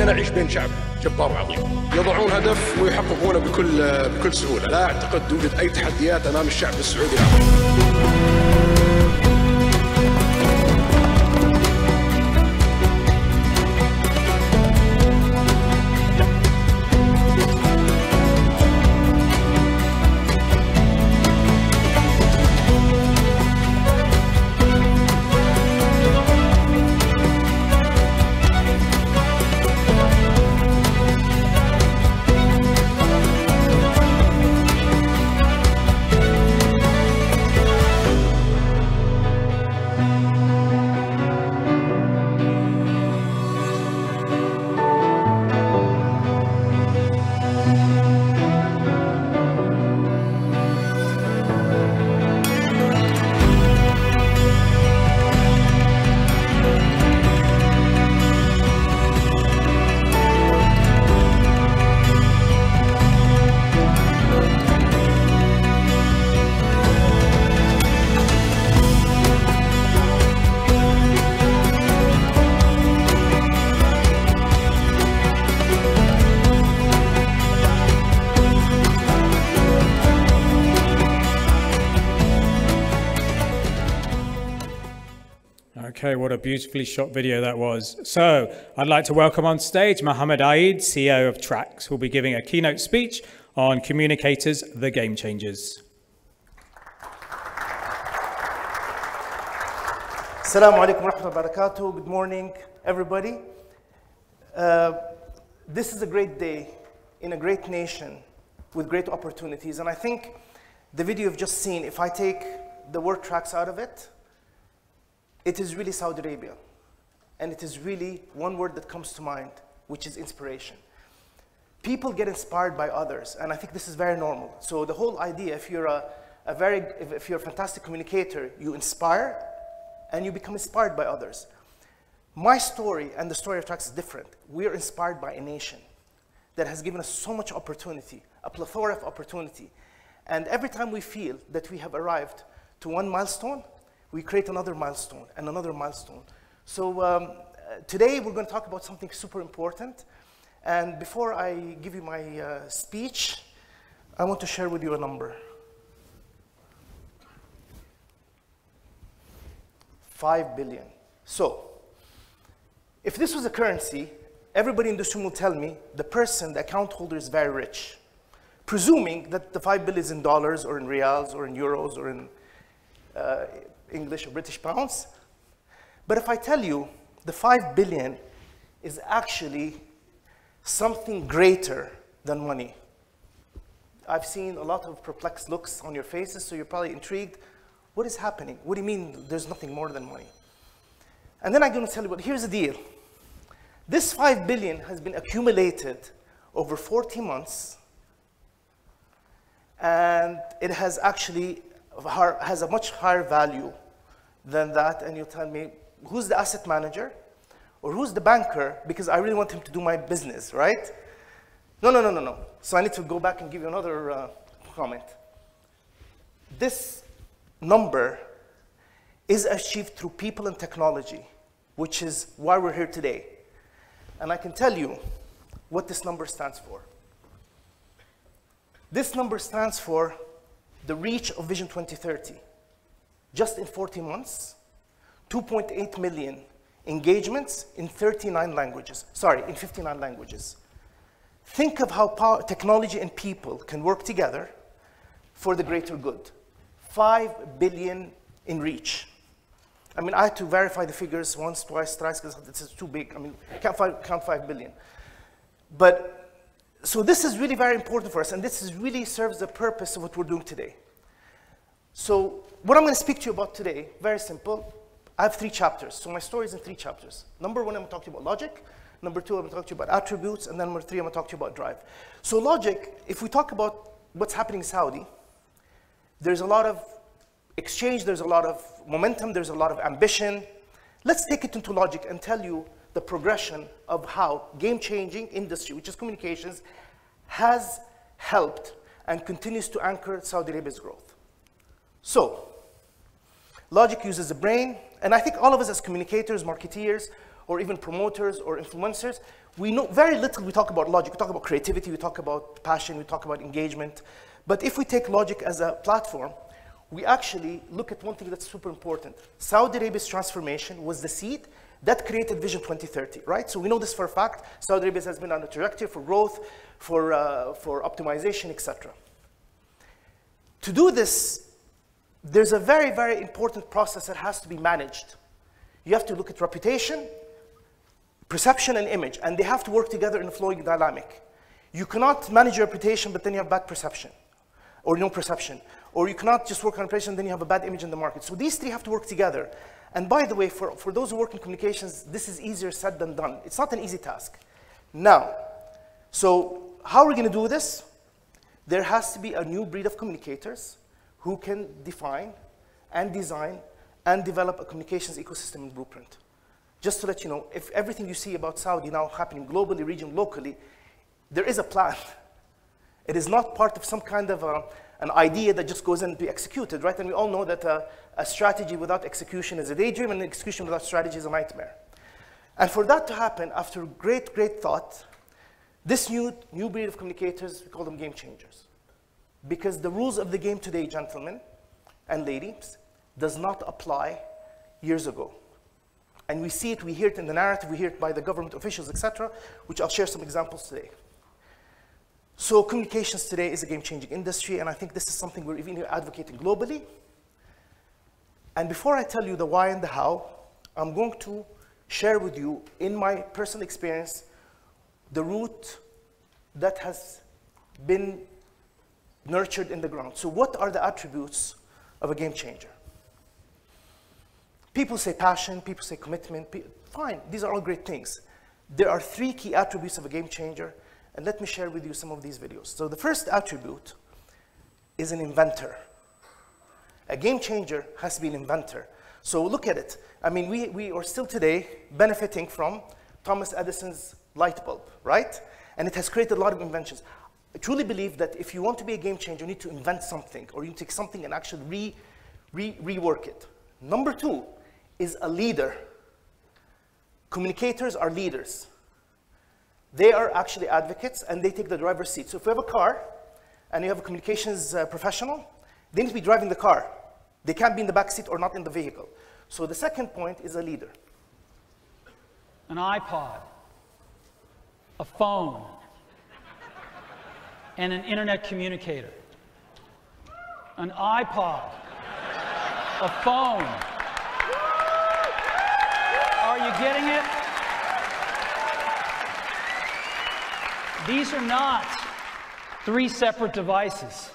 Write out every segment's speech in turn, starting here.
نعيش بين شعب جبار وعظيم، يضعون هدف ويحققونه بكل سهولة. لا أعتقد توجد أي تحديات أمام الشعب السعودي العظيم. Okay, what a beautifully shot video that was. So I'd like to welcome on stage Mohamed, CEO of TRACCS, who will be giving a keynote speech on Communicators, the Game Changers. Assalamu alaikum wa rahmatullahi wa barakatuh. Good morning, everybody. This is a great day in a great nation with great opportunities. And I think the video you've just seen, if I take the word TRACCS out of it, it is really Saudi Arabia. And it is really one word that comes to mind, which is inspiration. People get inspired by others, and I think this is very normal. So the whole idea, if you're if you're a fantastic communicator, you inspire, and you become inspired by others. My story and the story of TRACCS is different. We are inspired by a nation that has given us so much opportunity, a plethora of opportunity. And every time we feel that we have arrived to one milestone, we create another milestone and another milestone. So today we're going to talk about something super important. And before I give you my speech, I want to share with you a number. 5 billion. So, if this was a currency, everybody in this room will tell me the person, the account holder, is very rich, presuming that the 5 billion is in dollars or in reals or in euros or in English or British pounds. But if I tell you the 5 billion is actually something greater than money, I've seen a lot of perplexed looks on your faces, so you're probably intrigued. What is happening? What do you mean there's nothing more than money? And then I'm going to tell you, but here's the deal. This 5 billion has been accumulated over 40 months, and it has actually has a much higher value than that. And you tell me, who's the asset manager? Or who's the banker? Because I really want him to do my business, right? No. So I need to go back and give you another comment. This number is achieved through people and technology, which is why we're here today. And I can tell you what this number stands for. This number stands for the reach of Vision 2030. Just in 40 months, 2.8 million engagements in 39 languages. Sorry, in 59 languages. Think of how technology and people can work together for the greater good. 5 billion in reach. I mean, I had to verify the figures once, twice, thrice, because this is too big. I mean, I can't count 5 billion. But, so this is really very important for us, and this really serves the purpose of what we're doing today. So what I'm going to speak to you about today, very simple. I have 3 chapters, so my story is in 3 chapters. Number 1, I'm going to talk to you about logic. Number 2, I'm going to talk to you about attributes. And then number 3, I'm going to talk to you about drive. So logic, if we talk about what's happening in Saudi, there's a lot of exchange, there's a lot of momentum, there's a lot of ambition. Let's take it into logic and tell you the progression of how game-changing industry, which is communications, has helped and continues to anchor Saudi Arabia's growth. So, logic uses the brain, and I think all of us as communicators, marketeers, or even promoters or influencers, we know very little. We talk about logic, we talk about creativity, we talk about passion, we talk about engagement. But if we take logic as a platform, we actually look at one thing that's super important. Saudi Arabia's transformation was the seed that created Vision 2030, right? So we know this for a fact. Saudi Arabia has been on a trajectory for growth, for optimization, etc. To do this, there's a very, very important process that has to be managed. You have to look at reputation, perception, and image, and they have to work together in a flowing dynamic. You cannot manage your reputation, but then you have bad perception, or no perception. Or you cannot just work on reputation, then you have a bad image in the market. So these three have to work together. And by the way, for those who work in communications, this is easier said than done. It's not an easy task. Now, so how are we going to do this? There has to be a new breed of communicators who can define and design and develop a communications ecosystem and blueprint. Just to let you know, if everything you see about Saudi now happening globally, region, locally, there is a plan. It is not part of some kind of an idea that just goes in to be executed, right? And we all know that a strategy without execution is a daydream, and an execution without strategy is a nightmare. And for that to happen, after great, great thought, this new breed of communicators, we call them game changers. Because the rules of the game today, gentlemen and ladies, does not apply years ago. And we see it, we hear it in the narrative, we hear it by the government officials, etc., which I'll share some examples today. So communications today is a game-changing industry, and I think this is something we're even advocating globally. And before I tell you the why and the how, I'm going to share with you, in my personal experience, the root that has been nurtured in the ground. So what are the attributes of a game changer? People say passion, people say commitment, fine, these are all great things. There are three key attributes of a game changer, and let me share with you some of these videos. So the first attribute is an inventor. A game changer has to be an inventor. So look at it. I mean, we are still today benefiting from Thomas Edison's light bulb, right? And it has created a lot of inventions. I truly believe that if you want to be a game changer, you need to invent something, or you need to take something and actually rework it. Number two is a leader. Communicators are leaders. They are actually advocates, and they take the driver's seat. So if you have a car, and you have a communications professional, they need to be driving the car. They can't be in the back seat or not in the vehicle. So the second point is a leader. An iPod, a phone, and an internet communicator. An iPod, a phone. Are you getting it? These are not three separate devices.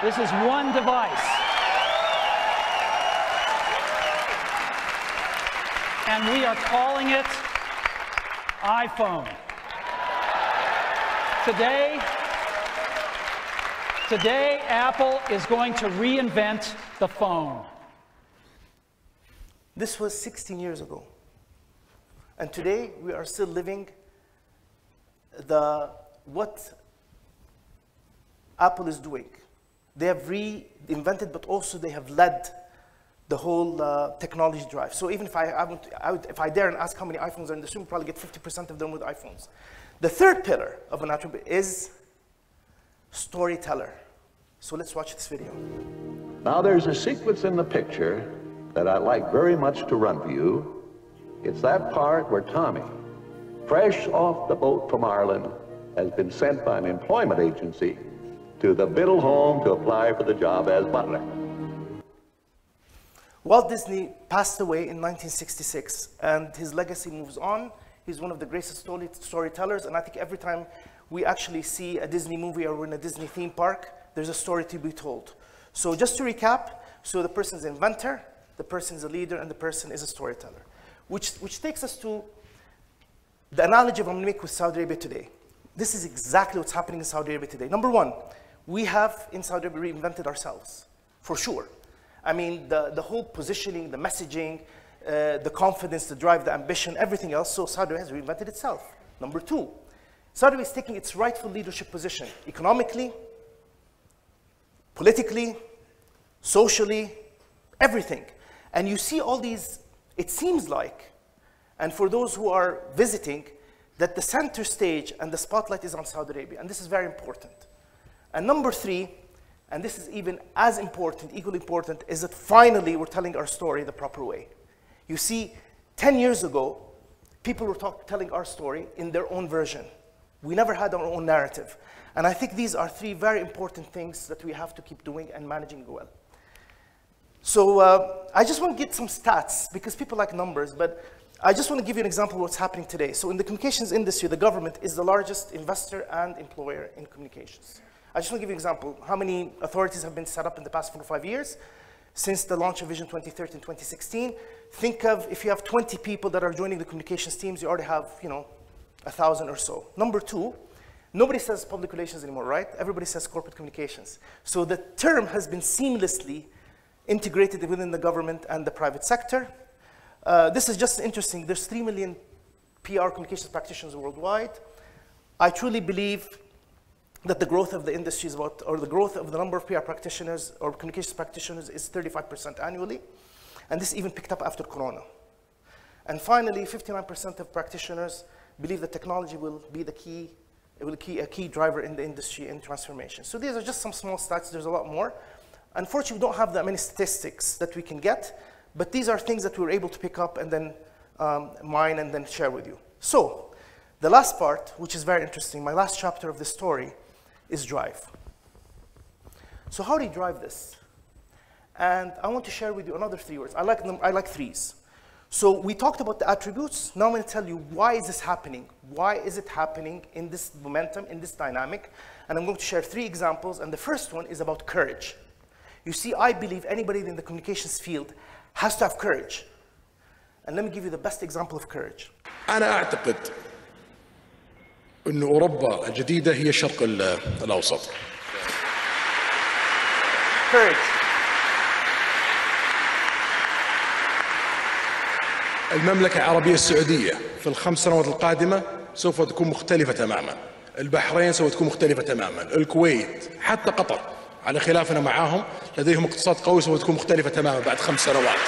This is one device. And we are calling it iPhone. Today, Apple is going to reinvent the phone. This was 16 years ago. And today, we are still living what Apple is doing. They have reinvented, but also they have led the whole technology drive. So even if I dare and ask how many iPhones are in this room, we'll probably get 50% of them with iPhones. The third pillar of an attribute is storyteller. So let's watch this video. Now there's a sequence in the picture that I'd like very much to run for you. It's that part where Tommy, fresh off the boat from Ireland, has been sent by an employment agency to the Biddle home to apply for the job as butler. Walt Disney passed away in 1966, and his legacy moves on. He's one of the greatest storytellers, and I think every time we actually see a Disney movie or we're in a Disney theme park, there's a story to be told. So just to recap, so the person is an inventor, the person is a leader, and the person is a storyteller. Which takes us to the analogy I'm going to make with Saudi Arabia today. This is exactly what's happening in Saudi Arabia today. Number one, we have in Saudi Arabia reinvented ourselves, for sure. I mean, the whole positioning, the messaging, the confidence, the drive, the ambition, everything else. So Saudi Arabia has reinvented itself. Number two, Saudi Arabia is taking its rightful leadership position economically, politically, socially, everything. And you see all these, it seems like, And for those who are visiting, that the center stage and the spotlight is on Saudi Arabia, and this is very important. And number 3, and this is even as important, equally important, is that finally we're telling our story the proper way. You see, 10 years ago, people were telling our story in their own version. We never had our own narrative. And I think these are 3 very important things that we have to keep doing and managing well. So I just want to get some stats, because people like numbers, but I just want to give you an example of what's happening today. So in the communications industry, the government is the largest investor and employer in communications. I just want to give you an example. How many authorities have been set up in the past 4 or 5 years? Since the launch of Vision 2030 in 2016, think of if you have 20 people that are joining the communications teams, you already have, 1,000 or so. Number 2, nobody says public relations anymore, right? Everybody says corporate communications. So the term has been seamlessly integrated within the government and the private sector. This is just interesting. There's 3 million PR communications practitioners worldwide. I truly believe that the growth of the industry is about, or the growth of the number of PR practitioners or communications practitioners is 35% annually. And this even picked up after Corona. And finally, 59% of practitioners believe that technology will be a key driver in the industry in transformation. So these are just some small stats. There's a lot more. Unfortunately, we don't have that many statistics that we can get, but these are things that we were able to pick up and then mine and then share with you. So the last part, which is very interesting, my last chapter of this story, is drive. So how do you drive this? And I want to share with you another 3 words. I like 3s. So we talked about the attributes. Now I'm going to tell you, why is this happening? Why is it happening in this momentum, in this dynamic? And I'm going to share 3 examples. And the first one is about courage. You see, I believe anybody in the communications field has to have courage. And let me give you the best example of courage. أنا أعتقد أن أوروبا الجديدة هي الشرق الأوسط. Courage. المملكة العربية السعودية في ال5 سنوات القادمة سوف تكون مختلفة تماما. البحرين سوف تكون مختلفة تماما. الكويت، حتى قطر، على خلافنا معاهم لديهم اقتصاد قوي سوف تكون مختلفة تماما بعد 5 سنوات.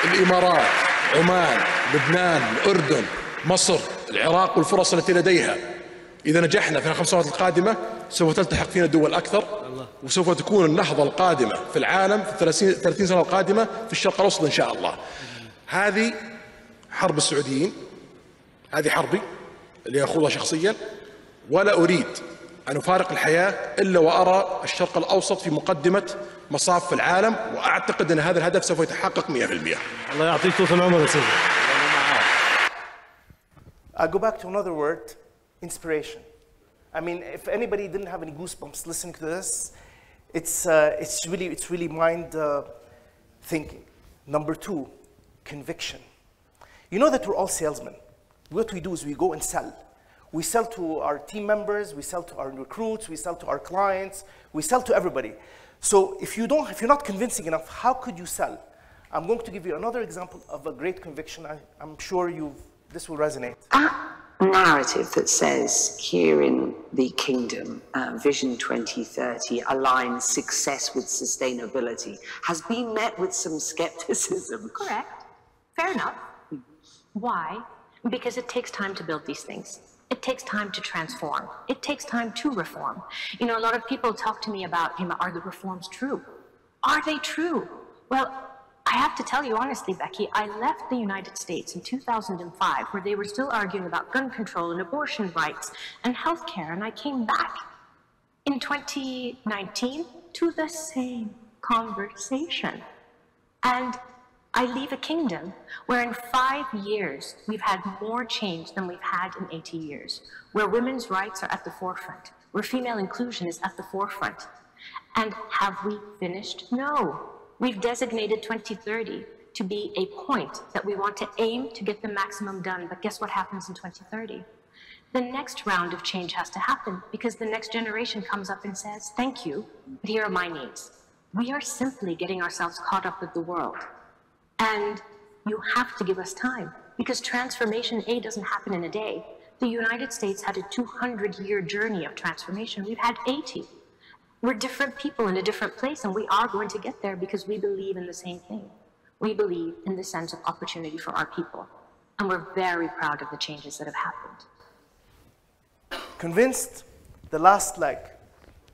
الإمارات، عمان، لبنان، الأردن، مصر، العراق والفرص التي لديها. إذا نجحنا في ال5 سنوات القادمة سوف تلتحق فينا دول أكثر، وسوف تكون النهضة القادمة في العالم في 30 سنة القادمة في الشرق الأوسط إن شاء الله. هذه حرب السعوديين، هذه حربي اللي أخوضها شخصيا، ولا أريد أن أفارق الحياة إلا وأرى الشرق الأوسط في مقدمة مصاف في العالم، وأعتقد أن هذا الهدف سوف يتحقق 100%. الله يعطيك طول العمر يا سيدي. I go back to another word, inspiration. I mean, if anybody didn't have any goosebumps listening to this, it's really mind thinking. Number 2, conviction. You know that we're all salesmen. What we do is we go and sell. We sell to our team members, we sell to our recruits, we sell to our clients, we sell to everybody. So if you're not convincing enough, how could you sell? I'm going to give you another example of a great conviction. I'm sure this will resonate. That narrative that says here in the kingdom, Vision 2030 aligns success with sustainability has been met with some skepticism. Correct. Fair enough. Why? Because it takes time to build these things. It takes time to transform. It takes time to reform. You know, a lot of people talk to me about, are the reforms true? Are they true? Well, I have to tell you honestly, Becky, I left the United States in 2005, where they were still arguing about gun control and abortion rights and healthcare, and I came back in 2019 to the same conversation. And I leave a kingdom where in 5 years, we've had more change than we've had in 80 years, where women's rights are at the forefront, where female inclusion is at the forefront. And have we finished? No. We've designated 2030 to be a point that we want to aim to get the maximum done, but guess what happens in 2030? The next round of change has to happen because the next generation comes up and says, thank you, but here are my needs. We are simply getting ourselves caught up with the world. And you have to give us time because transformation doesn't happen in a day. The United States had a 200-year journey of transformation. We've had 80. We're different people in a different place, and we are going to get there because we believe in the same thing. We believe in the sense of opportunity for our people, and we're very proud of the changes that have happened. Convinced, the last leg,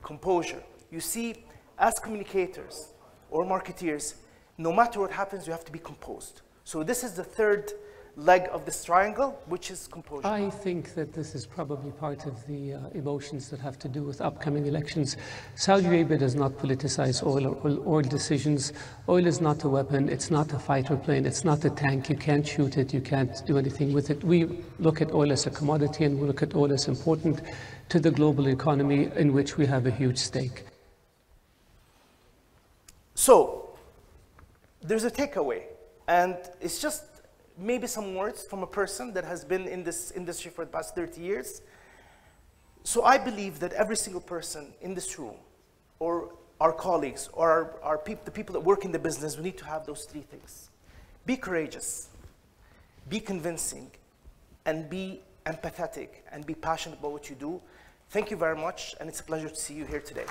composure. You see, as communicators or marketeers, no matter what happens, you have to be composed. So this is the third leg of this triangle, which is composure. I think that this is probably part of the emotions that have to do with upcoming elections. Saudi Arabia does not politicize oil or oil decisions. Oil is not a weapon, it's not a fighter plane, it's not a tank. You can't shoot it, you can't do anything with it. We look at oil as a commodity, and we look at oil as important to the global economy in which we have a huge stake. So, there's a takeaway, and it's just maybe some words from a person that has been in this industry for the past 30 years. So I believe that every single person in this room, or our colleagues, or the people that work in the business, we need to have those three things. Be courageous, be convincing, and be empathetic, and be passionate about what you do. Thank you very much, and it's a pleasure to see you here today.